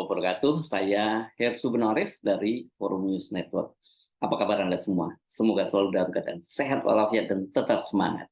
wabarakatuh. Saya Hersu Benorif dari Forum News Network. Apa kabar Anda semua? Semoga selalu dalam keadaan sehat walafiat dan tetap semangat.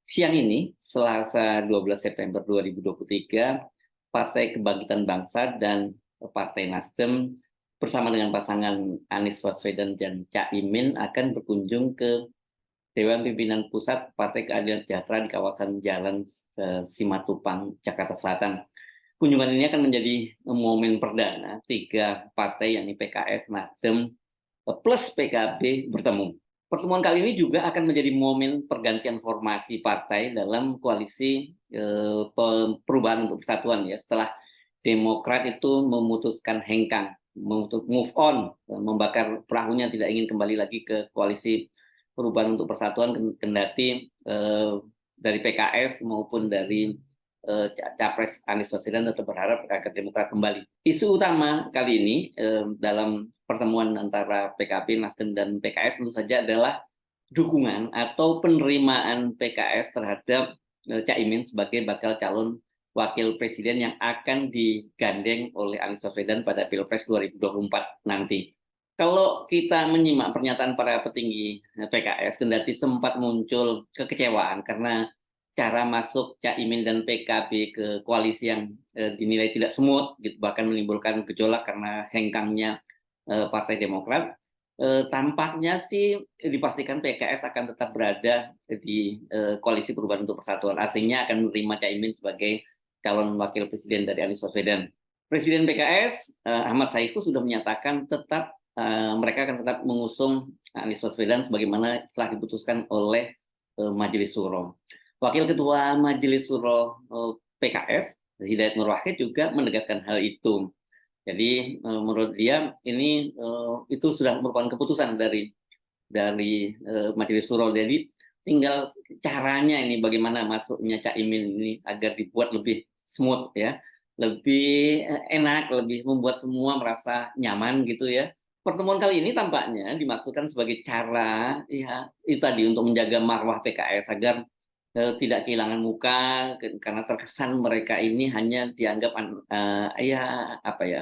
Siang ini, Selasa 12 September 2023, Partai Kebangkitan Bangsa dan Partai Nasdem bersama dengan pasangan Anies Baswedan dan Cak Imin akan berkunjung ke Dewan Pimpinan Pusat Partai Keadilan Sejahtera di kawasan Jalan Simatupang, Jakarta Selatan. Kunjungan ini akan menjadi momen perdana tiga partai yakni PKS, Nasdem, plus PKB bertemu. Pertemuan kali ini juga akan menjadi momen pergantian formasi partai dalam koalisi perubahan untuk persatuan ya. Setelah Demokrat itu memutuskan hengkang, move on, membakar perahunya, tidak ingin kembali lagi ke koalisi perubahan untuk persatuan, kendati dari PKS maupun dari Capres Anies Baswedan tetap berharap agar Demokrat kembali. Isu utama kali ini dalam pertemuan antara PKB, Nasdem, dan PKS tentu saja adalah dukungan atau penerimaan PKS terhadap Cak Imin sebagai bakal calon wakil presiden yang akan digandeng oleh Anies Baswedan pada Pilpres 2024 nanti. Kalau kita menyimak pernyataan para petinggi PKS, kendati sempat muncul kekecewaan karena cara masuk Cak Imin dan PKB ke koalisi yang dinilai tidak smooth, gitu, bahkan menimbulkan gejolak karena hengkangnya Partai Demokrat. Tampaknya sih dipastikan PKS akan tetap berada di koalisi perubahan untuk persatuan. Artinya akan menerima Cak Imin sebagai calon wakil presiden dari Anies Baswedan. Presiden PKS Ahmad Saiku sudah menyatakan tetap mereka akan tetap mengusung Anies Baswedan sebagaimana telah diputuskan oleh Majelis Syuro. Wakil Ketua Majelis Syuro PKS, Hidayat Nur Wahid, juga menegaskan hal itu. Jadi menurut dia ini itu sudah merupakan keputusan dari Majelis Syuro. Jadi tinggal caranya ini bagaimana masuknya Cak Imin ini agar dibuat lebih smooth ya, lebih enak, lebih membuat semua merasa nyaman gitu ya. Pertemuan kali ini tampaknya dimaksudkan sebagai cara ya itu tadi untuk menjaga marwah PKS agar tidak kehilangan muka karena terkesan mereka ini hanya dianggap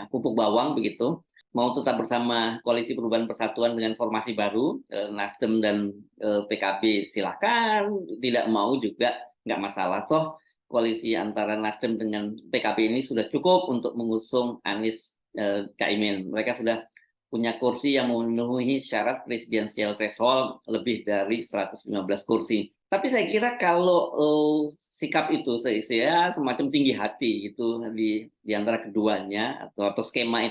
pupuk bawang begitu. Mau tetap bersama koalisi perubahan persatuan dengan formasi baru, Nasdem dan PKB silakan, tidak mau juga nggak masalah. Toh koalisi antara Nasdem dengan PKB ini sudah cukup untuk mengusung Anies Caimin. Mereka sudah punya kursi yang memenuhi syarat presidensial threshold lebih dari 115 kursi. Tapi saya kira kalau sikap itu saya semacam tinggi hati itu di antara keduanya atau skema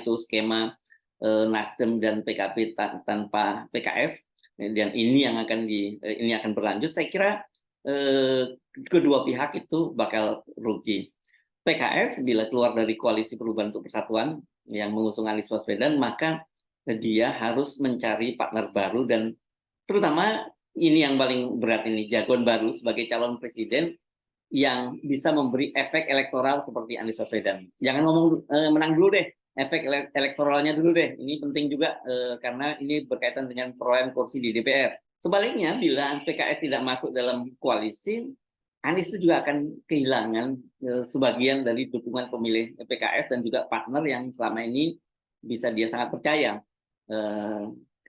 Nasdem dan PKB tanpa PKS, dan ini akan berlanjut, saya kira kedua pihak itu bakal rugi. PKS bila keluar dari koalisi perubahan untuk persatuan yang mengusung Anies Baswedan, maka dia harus mencari partner baru, dan terutama ini yang paling berat ini, jagoan baru sebagai calon presiden yang bisa memberi efek elektoral seperti Anies Baswedan. Jangan ngomong menang dulu deh, efek elektoralnya dulu deh. Ini penting juga karena ini berkaitan dengan perolehan kursi di DPR. Sebaliknya, bila PKS tidak masuk dalam koalisi, Anies itu juga akan kehilangan sebagian dari dukungan pemilih PKS dan juga partner yang selama ini bisa dia sangat percaya.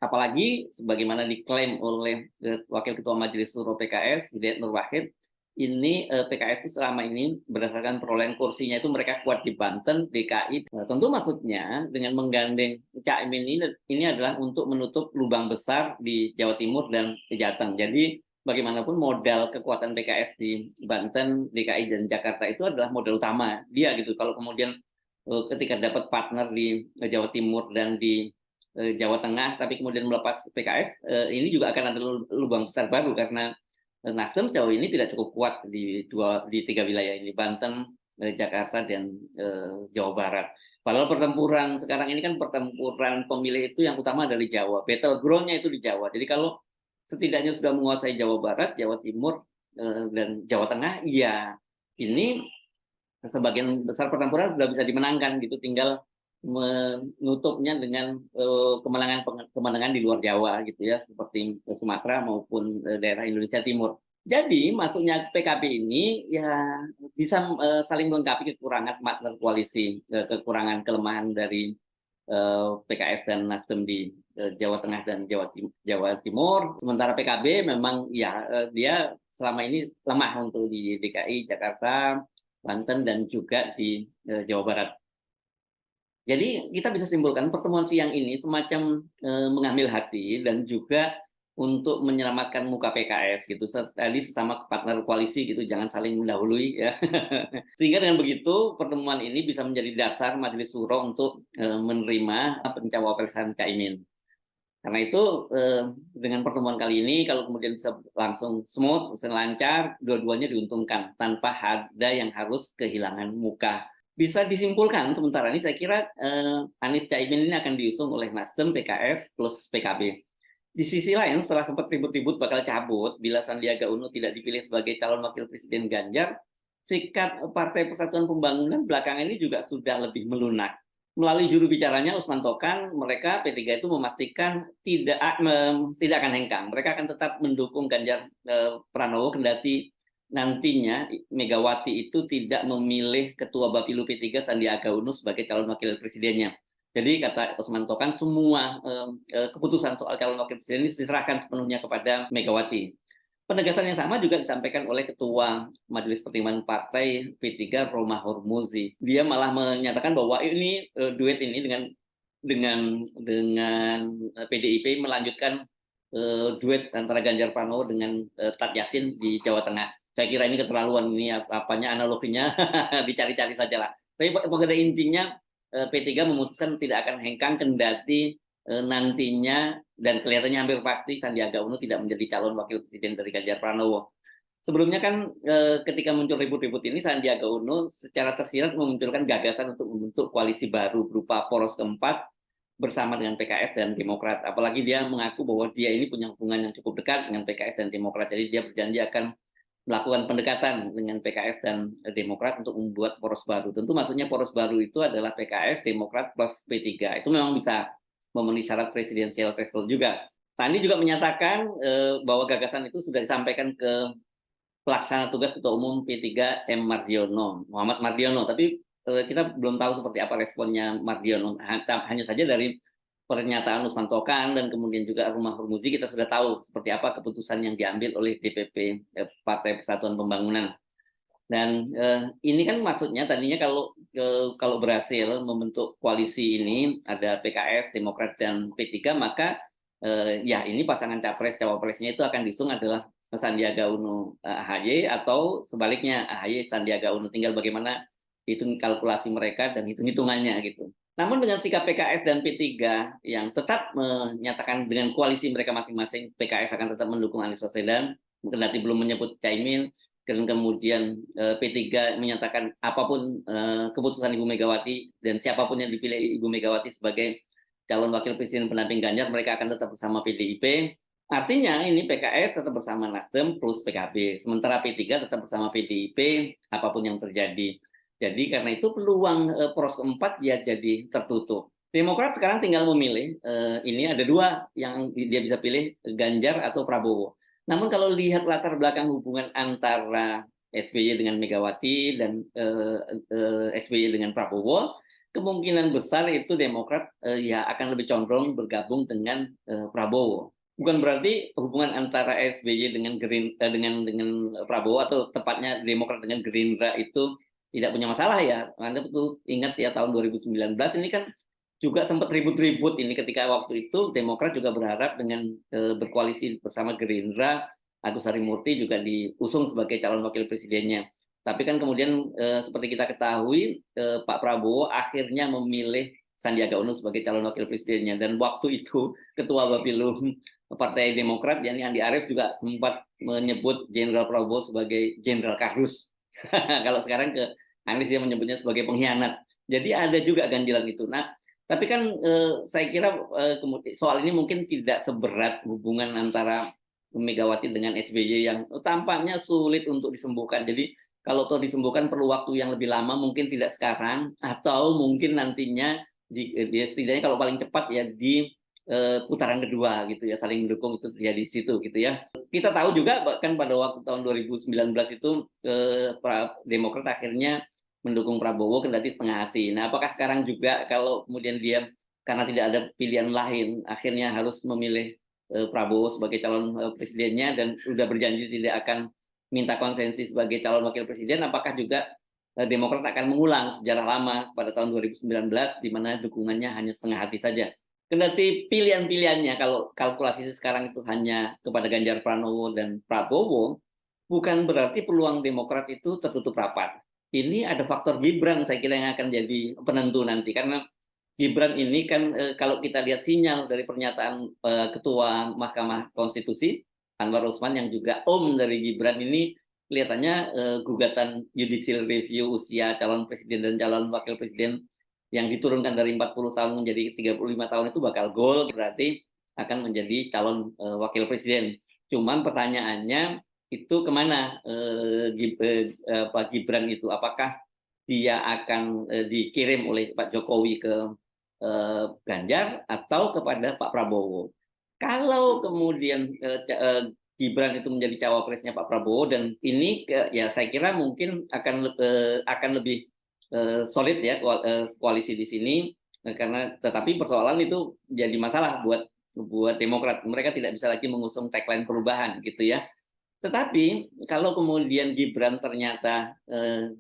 Apalagi sebagaimana diklaim oleh Wakil Ketua Majelis Syuro PKS, Hidayat Nur Wahid, ini PKS itu selama ini berdasarkan perolehan kursinya itu mereka kuat di Banten, DKI. Tentu maksudnya dengan menggandeng Cak Imin ini adalah untuk menutup lubang besar di Jawa Timur dan Jateng. Jadi bagaimanapun modal kekuatan PKS di Banten, DKI, dan Jakarta itu adalah modal utama dia gitu. Kalau kemudian ketika dapat partner di Jawa Timur dan di Jawa Tengah, tapi kemudian melepas PKS, ini juga akan ada lubang besar baru karena Nasdem sejauh ini tidak cukup kuat di tiga wilayah ini, Banten, Jakarta, dan Jawa Barat. Padahal pertempuran sekarang ini kan pertempuran pemilih itu yang utama dari Jawa, battle ground-nya itu di Jawa. Jadi kalau setidaknya sudah menguasai Jawa Barat, Jawa Timur, dan Jawa Tengah, ya ini sebagian besar pertempuran sudah bisa dimenangkan gitu, tinggal menutupnya dengan kemenangan di luar Jawa gitu ya, seperti Sumatera maupun daerah Indonesia Timur. Jadi masuknya PKB ini ya bisa saling melengkapi kekurangan partner koalisi, kekurangan kelemahan dari PKS dan Nasdem di Jawa Tengah dan Jawa Timur. Sementara PKB memang ya dia selama ini lemah untuk di DKI, Jakarta, Banten, dan juga di Jawa Barat. Jadi kita bisa simpulkan pertemuan siang ini semacam mengambil hati dan juga untuk menyelamatkan muka PKS gitu. Tadi sesama partner koalisi gitu, jangan saling mendahului ya. Sehingga dengan begitu pertemuan ini bisa menjadi dasar Majelis Suro untuk menerima pencawapresan Caimin. Karena itu dengan pertemuan kali ini kalau kemudian bisa langsung smooth, bisa lancar, dua-duanya diuntungkan tanpa ada yang harus kehilangan muka. Bisa disimpulkan sementara ini saya kira Anies Caimin ini akan diusung oleh Nasdem, PKS plus PKB. Di sisi lain setelah sempat ribut-ribut bakal cabut bila Sandiaga Uno tidak dipilih sebagai calon wakil presiden Ganjar, sikap Partai Persatuan Pembangunan belakangan ini juga sudah lebih melunak. Melalui juru bicaranya Usman Tokan, mereka P3 itu memastikan tidak akan hengkang. Mereka akan tetap mendukung Ganjar Pranowo kendati nantinya Megawati itu tidak memilih Ketua Bapilu P3 Sandiaga Uno sebagai calon wakil presidennya. Jadi kata Usman Tokan, semua keputusan soal calon wakil presiden ini diserahkan sepenuhnya kepada Megawati. Penegasan yang sama juga disampaikan oleh Ketua Majelis Pertimbangan Partai P3 Roma Hormuzi. Dia malah menyatakan bahwa ini duet ini dengan PDIP melanjutkan duet antara Ganjar Pranowo dengan Tat Yasin di Jawa Tengah. Saya kira ini keterlaluan, ini apanya analoginya dicari-cari saja lah. Tapi pada intinya P3 memutuskan tidak akan hengkang kendati nantinya dan kelihatannya hampir pasti Sandiaga Uno tidak menjadi calon wakil presiden dari Ganjar Pranowo. Sebelumnya kan ketika muncul ribut-ribut ini Sandiaga Uno secara tersirat memunculkan gagasan untuk membentuk koalisi baru berupa poros keempat bersama dengan PKS dan Demokrat. Apalagi dia mengaku bahwa dia ini punya hubungan yang cukup dekat dengan PKS dan Demokrat. Jadi dia berjanji akan melakukan pendekatan dengan PKS dan Demokrat untuk membuat poros baru. Tentu maksudnya poros baru itu adalah PKS, Demokrat plus P3. Itu memang bisa memenuhi syarat presidensial threshold juga. Sandi juga menyatakan bahwa gagasan itu sudah disampaikan ke pelaksana tugas Ketua Umum P3 Muhammad Mardiono. Tapi kita belum tahu seperti apa responnya Mardiono. Hanya saja dari pernyataan Usman Tokan dan kemudian juga Rumah Hormuzi kita sudah tahu seperti apa keputusan yang diambil oleh DPP Partai Persatuan Pembangunan. Dan ini kan maksudnya tadinya kalau berhasil membentuk koalisi ini ada PKS, Demokrat dan P3 maka ya ini pasangan capres cawapresnya itu akan diusung adalah Sandiaga Uno AHY atau sebaliknya AHY Sandiaga Uno, tinggal bagaimana hitung kalkulasi mereka dan hitung-hitungannya gitu. Namun dengan sikap PKS dan P3 yang tetap menyatakan dengan koalisi mereka masing-masing, PKS akan tetap mendukung Anies Baswedan, kendati belum menyebut Caimin, dan kemudian P3 menyatakan apapun keputusan Ibu Megawati dan siapapun yang dipilih Ibu Megawati sebagai calon wakil presiden pendamping Ganjar, mereka akan tetap bersama PDIP. Artinya ini PKS tetap bersama Nasdem plus PKB, sementara P3 tetap bersama PDIP apapun yang terjadi. Jadi karena itu peluang poros keempat ya jadi tertutup. Demokrat sekarang tinggal memilih, ini ada dua yang dia bisa pilih, Ganjar atau Prabowo. Namun kalau lihat latar belakang hubungan antara SBY dengan Megawati dan SBY dengan Prabowo, kemungkinan besar itu Demokrat ya akan lebih condong bergabung dengan Prabowo. Bukan berarti hubungan antara SBY dengan Prabowo atau tepatnya Demokrat dengan Gerindra itu tidak punya masalah ya. Anda betul ingat ya tahun 2019 ini kan juga sempat ribut-ribut ini ketika waktu itu Demokrat juga berharap dengan berkoalisi bersama Gerindra, Agus Harimurti juga diusung sebagai calon wakil presidennya. Tapi kan kemudian seperti kita ketahui Pak Prabowo akhirnya memilih Sandiaga Uno sebagai calon wakil presidennya dan waktu itu Ketua Bapilu Partai Demokrat yakni Andi Arief juga sempat menyebut Jenderal Prabowo sebagai Jenderal Kardus. Kalau sekarang ke Anies dia menyebutnya sebagai pengkhianat. Jadi ada juga ganjilan itu. Nah, tapi kan saya kira soal ini mungkin tidak seberat hubungan antara Megawati dengan SBY yang tampaknya sulit untuk disembuhkan. Jadi kalau toh disembuhkan perlu waktu yang lebih lama, mungkin tidak sekarang atau mungkin nantinya setidaknya kalau paling cepat ya di putaran kedua gitu ya, saling mendukung itu terjadi di situ gitu ya. kita tahu juga bahkan pada waktu tahun 2019 itu Demokrat akhirnya mendukung Prabowo kendati setengah hati. Nah, apakah sekarang juga kalau kemudian dia karena tidak ada pilihan lain akhirnya harus memilih Prabowo sebagai calon presidennya dan sudah berjanji tidak akan minta konsensi sebagai calon wakil presiden, apakah juga Demokrat akan mengulang sejarah lama pada tahun 2019 di mana dukungannya hanya setengah hati saja. Kendati pilihan-pilihannya kalau kalkulasi sekarang itu hanya kepada Ganjar Pranowo dan Prabowo, bukan berarti peluang Demokrat itu tertutup rapat. Ini ada faktor Gibran saya kira yang akan jadi penentu nanti, karena Gibran ini kan kalau kita lihat sinyal dari pernyataan Ketua Mahkamah Konstitusi Anwar Usman yang juga dari Gibran ini, kelihatannya gugatan judicial review usia calon presiden dan calon wakil presiden yang diturunkan dari 40 tahun menjadi 35 tahun itu bakal gol, berarti akan menjadi calon wakil presiden. Cuman pertanyaannya itu kemana Pak Gibran itu? Apakah dia akan dikirim oleh Pak Jokowi ke Ganjar atau kepada Pak Prabowo? Kalau kemudian Gibran itu menjadi cawapresnya Pak Prabowo, dan ini ya saya kira mungkin akan lebih solid ya koalisi di sini, karena tetapi persoalan itu jadi masalah buat Demokrat. Mereka tidak bisa lagi mengusung tagline perubahan gitu ya. Tetapi kalau kemudian Gibran ternyata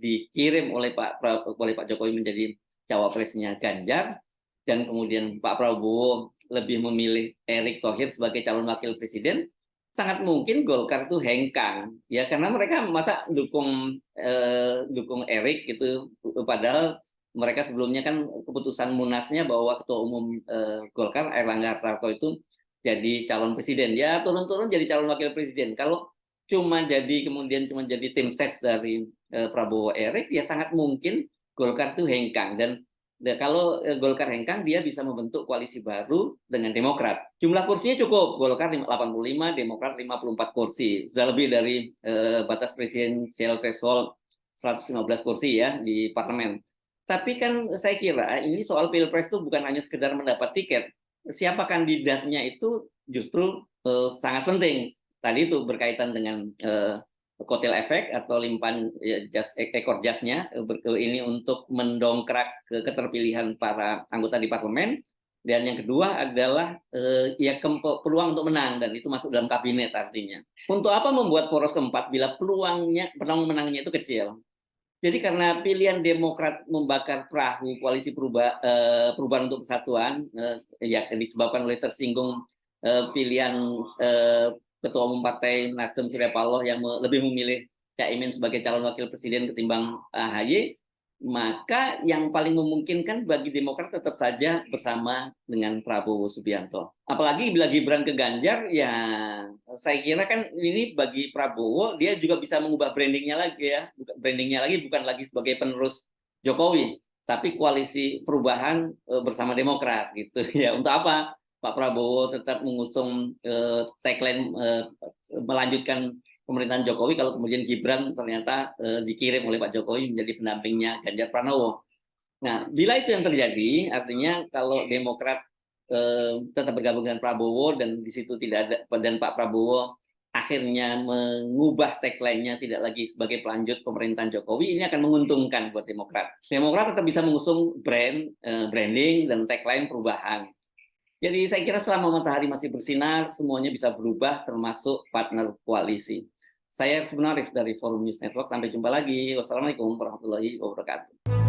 dikirim oleh Pak Jokowi menjadi cawapresnya Ganjar, dan kemudian Pak Prabowo lebih memilih Erick Thohir sebagai calon wakil presiden, sangat mungkin Golkar itu hengkang ya, karena mereka masa dukung Erick gitu, padahal mereka sebelumnya kan keputusan Munasnya bahwa ketua umum Golkar Airlangga Hartarto itu jadi calon presiden, ya turun-turun jadi calon wakil presiden. Kalau cuma jadi tim ses dari Prabowo Erick, ya sangat mungkin Golkar itu hengkang, dan kalau Golkar hengkang, dia bisa membentuk koalisi baru dengan Demokrat. Jumlah kursinya cukup, Golkar 85, Demokrat 54 kursi. Sudah lebih dari batas presidensial threshold 115 kursi ya di parlemen. Tapi kan saya kira ini soal Pilpres itu bukan hanya sekedar mendapat tiket. Siapa kandidatnya itu justru sangat penting. Tadi itu berkaitan dengan kotel efek atau limpahan ekor jasnya ini untuk mendongkrak keterpilihan para anggota di parlemen, dan yang kedua adalah ya peluang untuk menang, dan itu masuk dalam kabinet. Artinya untuk apa membuat poros keempat bila peluang menangnya itu kecil. Jadi karena pilihan Demokrat membakar perahu koalisi perubahan untuk persatuan ya disebabkan oleh tersinggung pilihan Ketua Umum Partai Nasdem Surya Paloh yang lebih memilih Caimin sebagai calon wakil presiden ketimbang AHY, maka yang paling memungkinkan bagi Demokrat tetap saja bersama dengan Prabowo Subianto. Apalagi bila Gibran ke Ganjar, ya saya kira kan ini bagi Prabowo dia juga bisa mengubah brandingnya lagi ya, bukan lagi sebagai penerus Jokowi, tapi koalisi perubahan bersama Demokrat gitu ya. Untuk apa Pak Prabowo tetap mengusung tagline melanjutkan pemerintahan Jokowi kalau kemudian Gibran ternyata dikirim oleh Pak Jokowi menjadi pendampingnya Ganjar Pranowo. Nah, bila itu yang terjadi, artinya kalau Demokrat tetap bergabung dengan Prabowo dan di situ tidak ada, dan Pak Prabowo akhirnya mengubah tagline-nya tidak lagi sebagai pelanjut pemerintahan Jokowi, ini akan menguntungkan buat Demokrat. Demokrat tetap bisa mengusung branding dan tagline perubahan. Jadi saya kira selama matahari masih bersinar, semuanya bisa berubah, termasuk partner koalisi. Saya sebenarnya dari Forum News Network. Sampai jumpa lagi. Wassalamualaikum warahmatullahi wabarakatuh.